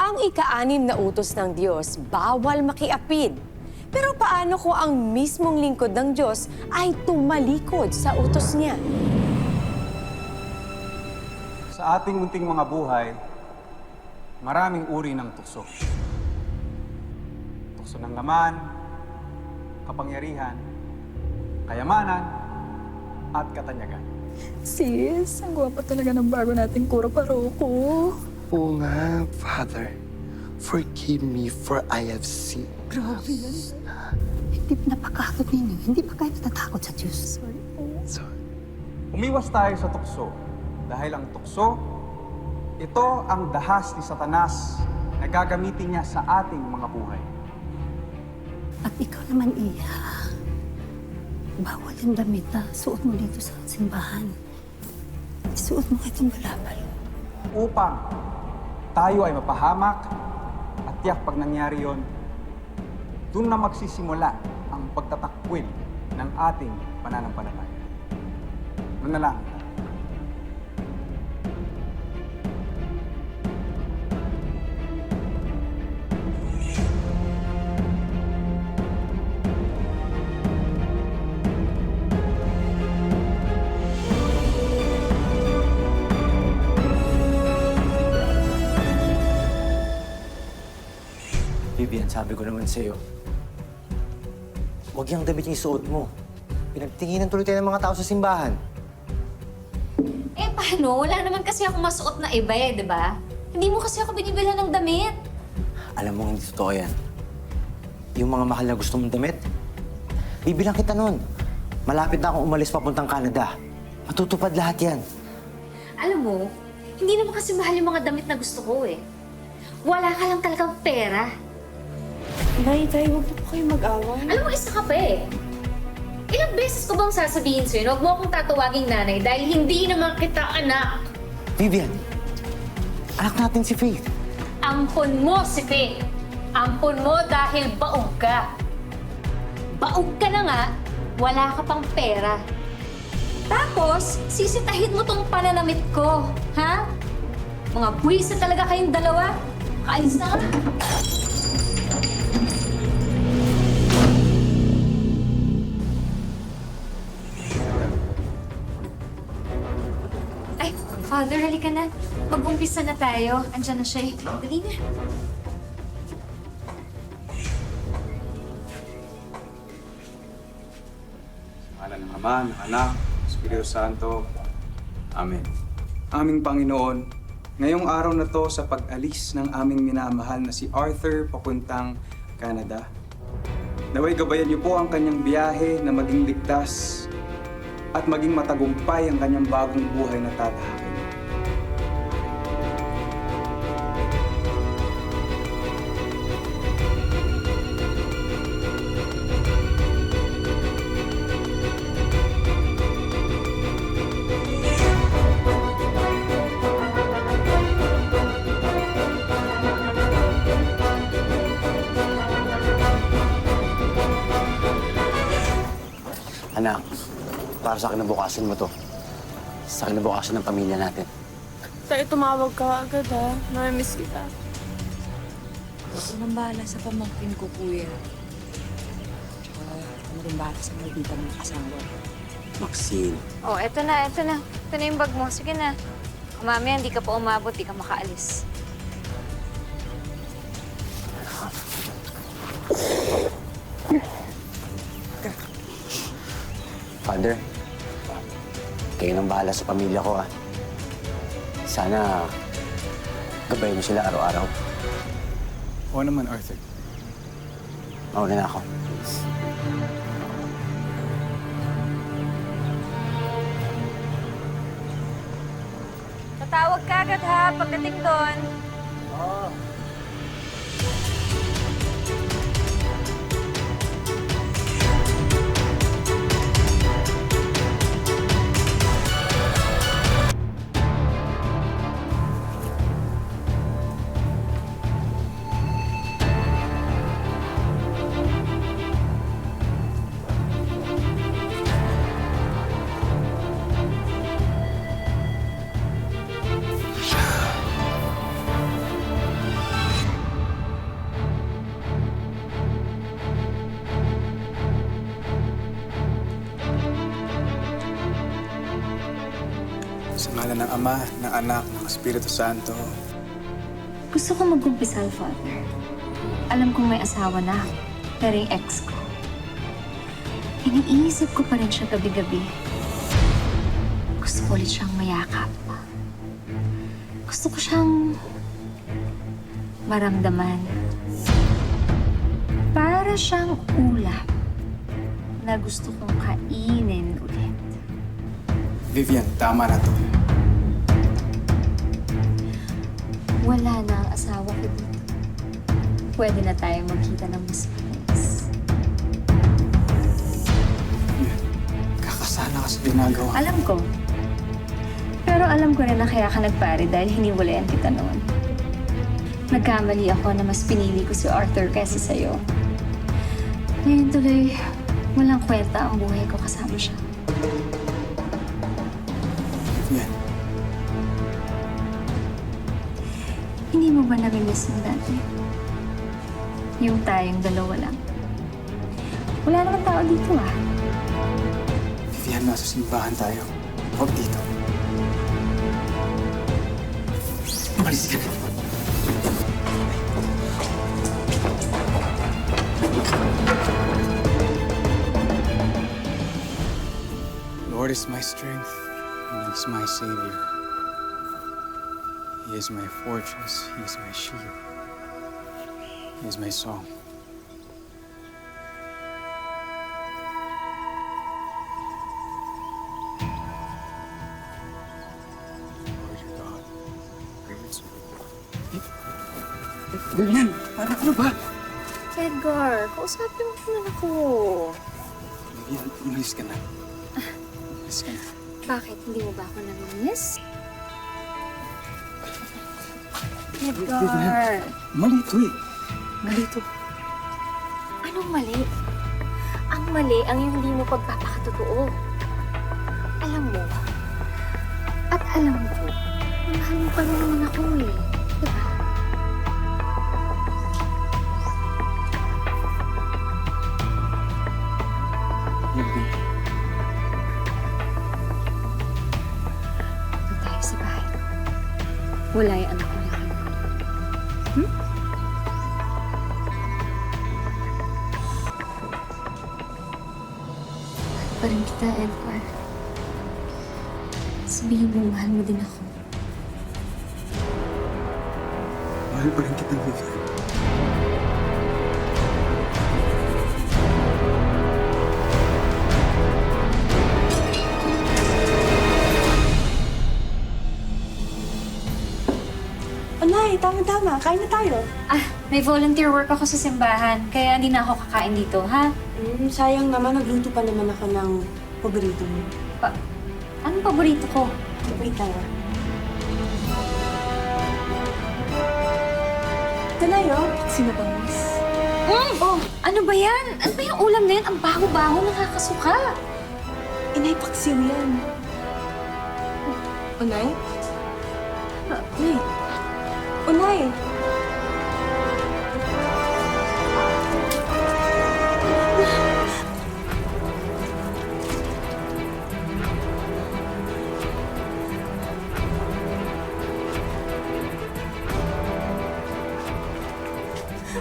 Ang ika-6 na utos ng Diyos, bawal makiapid. Pero paano kung ang mismong lingkod ng Diyos ay tumalikod sa utos niya? Sa ating munting mga buhay, maraming uri ng tukso. Tukso ng laman, kapangyarihan, kayamanan, at katanyagan. Sis, ang gwapo talaga ng bago nating kuro paroko. Oo nga, Father. Forgive me for I have sinned. Grabe yan. Hindi napakakot ninyo. Hindi pa kayo natatakot sa Diyos. Sorry po. Sorry. Umiwas tayo sa tukso dahil ang tukso, ito ang dahas ni Satanas na gagamitin niya sa ating mga buhay. At ikaw naman, Iya. Bawal yung damit na suot mo dito sa simbahan. Isuot mo itong balabal. Upang tayo ay mapahamak at tiyak pag nangyari yon, doon na magsisimula ang pagtatakwil ng ating pananampalataya. Manalangin tayo. Vivian, sabi ko naman sa'yo, huwag yung damit yung isuot mo. Pinagtinginan tuloy tayo ng mga tao sa simbahan. Eh, paano? Wala naman kasi ako masuot na iba eh, di ba? Hindi mo kasi ako binibilhan ng damit. Alam mo, hindi totoo yan. Yung mga mahal na gusto mong damit, bibilang kita nun. Malapit na akong umalis papuntang Canada. Matutupad lahat yan. Alam mo, hindi naman kasi mahal yung mga damit na gusto ko eh. Wala ka lang talagang pera. Nay, huwag po kayo mag-away. Alam mo, isa ka pa eh. Ilang beses ko bang sasabihin sa'yo, huwag mo akong tatawaging nanay dahil hindi naman kita anak. Vivian, anak natin si Faith. Ampon mo si Faith. Ampon mo dahil baog ka. Baog ka na nga, wala ka pang pera. Tapos, sisitahin mo tong pananamit ko, ha? Mga buwisa talaga kayong dalawa. Kaalis na ka. Ay, Father, halika na. Mag-umpisa na tayo. Andiyan na siya eh. Dali na. Ngalan ng Ama, ng Anak, Espiritu Santo. Amen. Aming Panginoon, ngayong araw na to sa pag-alis ng aming minamahal na si Arthur papuntang Canada, naway gabayan niyo po ang kanyang biyahe na maging ligtas at maging matagumpay ang kanyang bagong buhay na tatahakin. Anak, para sa kinabukasan mo to. Sa kinabukasan ng pamilya natin. Tayo, tumawag ka agad ha. Namimiss kita. Ako nang bahala sa pamangkin ko, kuya. Tsaka ako rin bahala sa maldita mong asawa. Maxine. Oh, eto na, eto na. Ito na yung bag mo. Sige na. Mamaya, hindi ka pa umabot, hindi ka makaalis. Father, kayo nang bahala sa pamilya ko, ah. Sana gabayan niyo sila araw-araw. Oo naman, Arthur. Mauna na ako. Tatawag ka agad ha, pagdating doon. ng Ama, ng Anak, ng Espiritu Santo. Gusto ko mag-umpisal, Father. Alam kong may asawa na ako, pero yung ex ko. Iniisip ko pa rin siya gabi-gabi. Gusto ko ulit siyang mayakap. Gusto ko siyang maramdaman. Para siyang ulam na gusto kong kainin ulit. Vivian, tama na to. Wala na ang asawa ko dito. Pwede na tayo magkita ng mas mabilis. Kakasala ka sa ginagawa. Alam ko. Pero alam ko rin na kaya ka nagpare dahil hiniwalayan kita noon. Nagkamali ako na mas pinili ko si Arthur kaysa sa'yo. Ngayon tuloy, walang kwenta ang buhay ko kasama siya. Vivian, Hindi mo ba nami-miss mo dati? Yung tayong dalawa lang. Wala naman tao dito ah. Vivian, nasa simbahan tayo. Huwag dito. Umalis ka na. Lord is my strength, and He's my Savior. He is my fortress, He is my shield. He is my song. Lord your God, praise me. Vivian, ano ba? Edgar, kausapin mo naman ako. Vivian, umalis ka na. Umalis ka na. Bakit? Hindi mo ba ako nami-miss? Edgar! Mali ito eh. Mali ito. Anong mali? Ang mali ang yung hindi mo pagpapakatotoo. Alam mo, at alam ko, mahal mo pa rin naman ako eh. Diba? Hindi. Doon tayo sa bahay ko. Wala yung anak ko na kayo. Pa rin kita, Edward. Sabihin mo, mahal mo din ako. Mahal pa rin kita, Vivian. Anay, tama-tama. Kain na tayo. Ah, may volunteer work ako sa simbahan, kaya hindi na ako kakain dito, ha? Sayang naman, nagluto pa naman ako ng paborito mo. Anong paborito ko? Wait lang ah. Ito na yun. Sino ba, miss? Oh, ano ba yan? Ano ba yung ulam na yan? Ang baho-baho, nakakasuka. Inay, paksiw yan. Unay? Unay? Unay!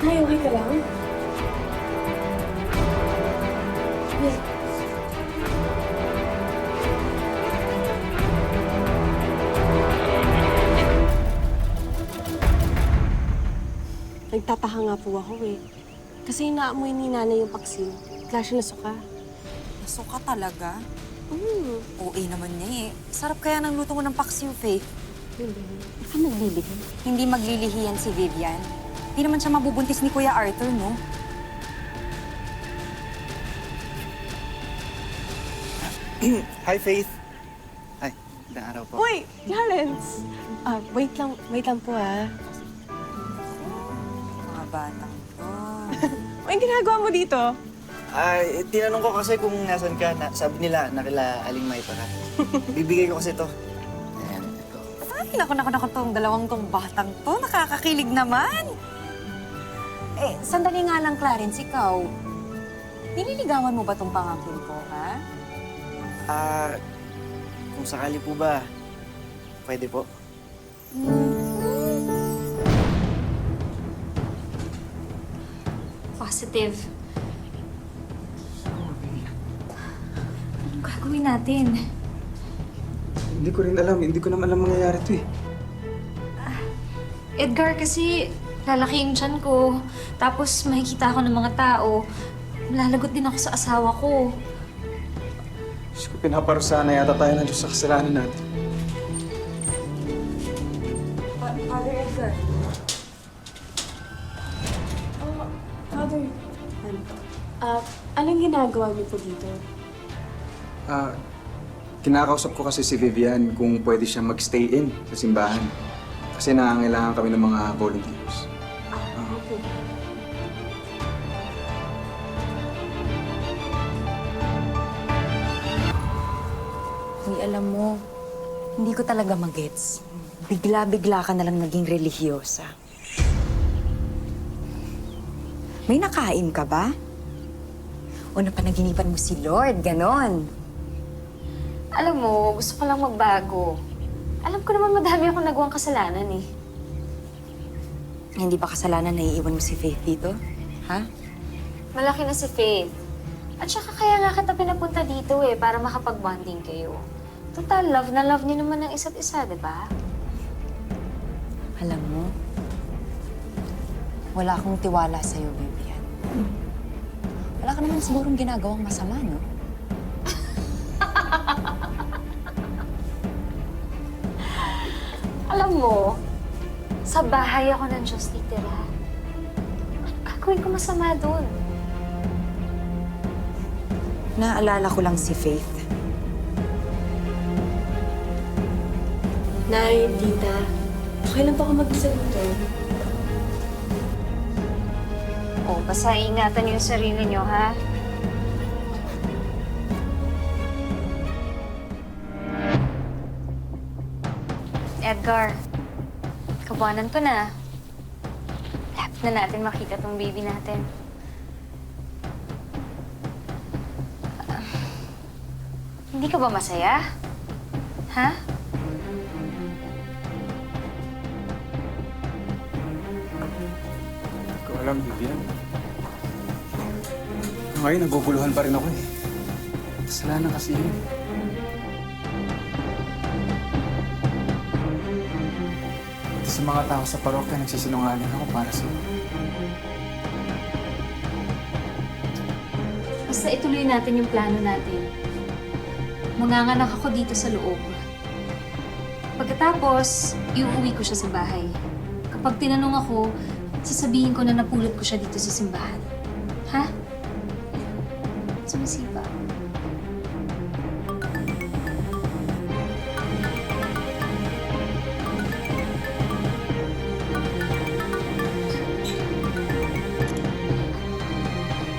Ay, okay ka lang? Yeah. Nagtataka nga po ako eh. Kasi naamoy ni nanay yung paksiw. Bigla siya nasuka. Nasuka talaga? Mm. OA naman niya eh. Sarap kaya ng luto mo ng paksiw, Faith. Baka naglilihi. Hindi maglilihi yan si Vivian. Hindi naman siya mabubuntis ni Kuya Arthur, no? Hi, Faith. Hi, magandang araw po. Uy! Clarence! Wait lang po ah. Mga batang to. Uy, ginagawa mo dito? Tinanong ko kasi kung nasan ka. Sabi nila, nakila Aling May pa ka. Bibigay ko kasi to. Ayan, ito. Ay, naku, tong dalawang tong batang to. Nakakakilig naman. Eh, sandali nga lang, Clarence, ikaw. Nililigawan mo ba tong pangangkin ko, ha? Kung sakali po ba, Pwede po. Positive. Anong gagawin natin? Hindi ko rin alam. Hindi ko naman alam mangyayari to eh. Edgar, kasi lalaki yung tiyan ko. Tapos makikita ako ng mga tao. Malalagot din ako sa asawa ko. Diyos ko, pinaparusahan na yata tayo ng Diyos sa kasalanan natin. Father Edgar. Father, anong ginagawa niyo po dito? Kinakausap ko kasi si Vivian kung pwede siya mag-stay in sa simbahan. Kasi nangangailangan kami ng mga volunteers. Okay. Uy, alam mo, hindi ko talaga magets. Bigla-bigla ka na lang naging relihiyosa. May nakain ka ba? O napanaginipan mo si Lord, ganon? Alam mo, gusto ko lang magbago. Alam ko naman madami akong nagawang kasalanan eh. Hindi ba kasalanan na iiwan mo si Faith dito? Ha? Malaki na si Faith. At saka kaya nga kita pinapunta dito eh, para makapag-bonding kayo. Total, love na love niyo naman ng isa't isa, di ba? Alam mo, wala akong tiwala sa'yo, Vivian. Wala ka naman sigurong ginagawang masama, no? Alam mo, sa bahay ako ng Diyos titira. Ano gagawin ko masama doon? Naalala ko lang si Faith. Nay, tita, okay lang po ako mag-isa dito. Oh, basta ingatan niyo yung sarili niyo, ha? Edgar, kabuanan ko na. Lapit na natin makita tong baby natin. Hindi ka ba masaya? Ha? Hindi ko alam, Vivian. Ngayon, naguguluhan pa rin ako eh. Kasalanan kasi yun. Pati sa mga tao sa parokya, nagsisinungaling ako para sa'yo. Basta ituloy natin yung plano natin. Manganganak ako dito sa loob. Pagkatapos, iuwi ko siya sa bahay. Kapag tinanong ako, sasabihin ko na napulot ko siya dito sa simbahan. Ha? Sumisipa.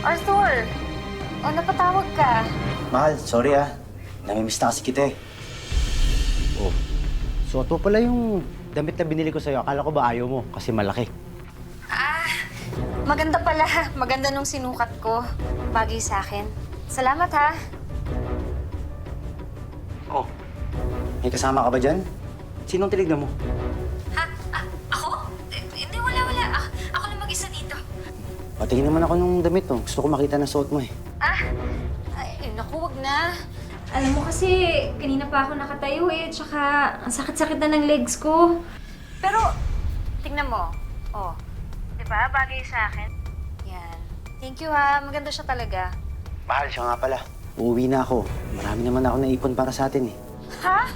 Arthur! O, napatawag ka. Mahal, sorry ah. Namimiss na kasi kita eh. Oh, suot mo pala yung damit na binili ko sa'yo. Akala ko ba ayaw mo kasi malaki. Maganda pala. Maganda nung sinukat ko. Bagay sa akin. Salamat, ha? Oh, may kasama ka ba dyan? Sinong tinignan mo? Ha? Ako? Hindi, wala. Ako lang mag-isa dito. Patingin naman ako nung damit oh. Gusto ko makita ng suot mo eh. Ay, naku, wag na. Alam mo kasi, kanina pa ako nakatayo eh. Tsaka, ang sakit-sakit na ng legs ko. Pero, tingnan mo. Oh, di ba? Bagay sa akin. Yan. Thank you, ha. Maganda siya talaga. Mahal, siya nga pala. Uuwi na ako. Marami naman ako naipon para sa atin eh. Ha?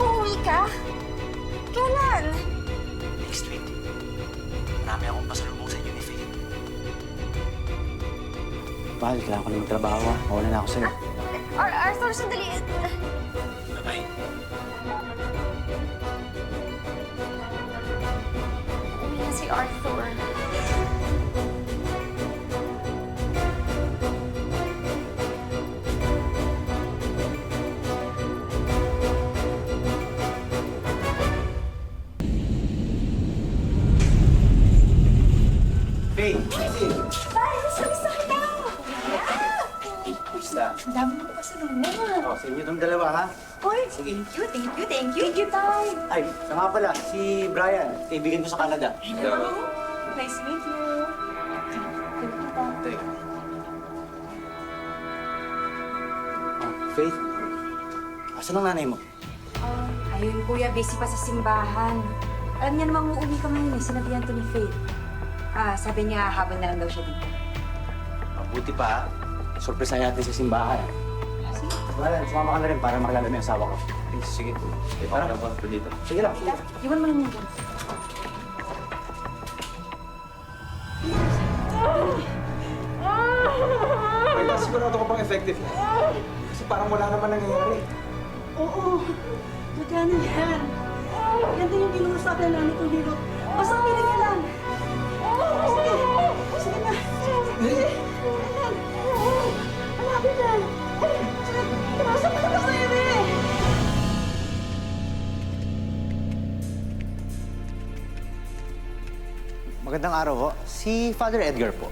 Uuwi ka? Kailan? Next week. Marami akong pasalubong sa inyo ni Faith. Mahal, kailangan ko na magtrabaho ha. Mawala na ako sa'yo. Arthur, sandali. Bye-bye. Uwi na si Arthur. Faith! Faith! Bye! Gusto kita! Basta. Ang dami mo pa sa naman. Oh, sa inyo itong dalawa, ha? Hoy, Sige. thank you, thank you, thank you. Thank you, Tay. Ay, siya nga pala, si Brian. Kaibigan ko sa Canada. Nice to meet you. Teka. Oh, Faith, asan ang nanay mo? Ayun, kuya, busy pa sa simbahan. Alam niya namang uuwi ka ngayon eh, sinabihan to ni Faith. Sabi niya habang na lang daw siya dito. Mabuti pa, surprise natin sa simbahan. Sige. Brian, sumama ka na rin para makilala mo yung asawa ko. Sige. Para lang po dito. Sige lang. Iwan mo lang yung Kaya sigurado ko pang effective. Kasi parang wala naman nangyayari. Oo, magkano yan? Ganda yung ginawa sa akin namin itong dito. Basta piling niya lang. Sige, sige na. Sige, ayan. Malapit na. Sige, tumasa pa na sa iyo eh. Magandang araw po. Si Father Edgar po.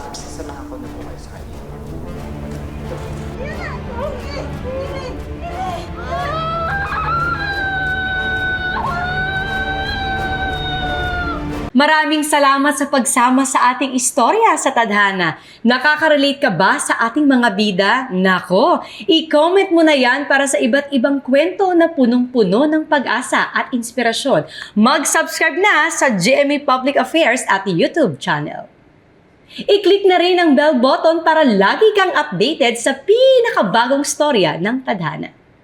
Sasamahan ko na po kayo sa kanya. Maraming salamat sa pagsama sa ating istorya sa Tadhana. Nakaka-relate ka ba sa ating mga bida? Nako, i-comment mo na yan para sa iba't ibang kwento na punong-puno ng pag-asa at inspirasyon. Mag-subscribe na sa GMA Public Affairs at YouTube channel. I-click na rin ang bell button para lagi kang updated sa pinakabagong storya ng Tadhana.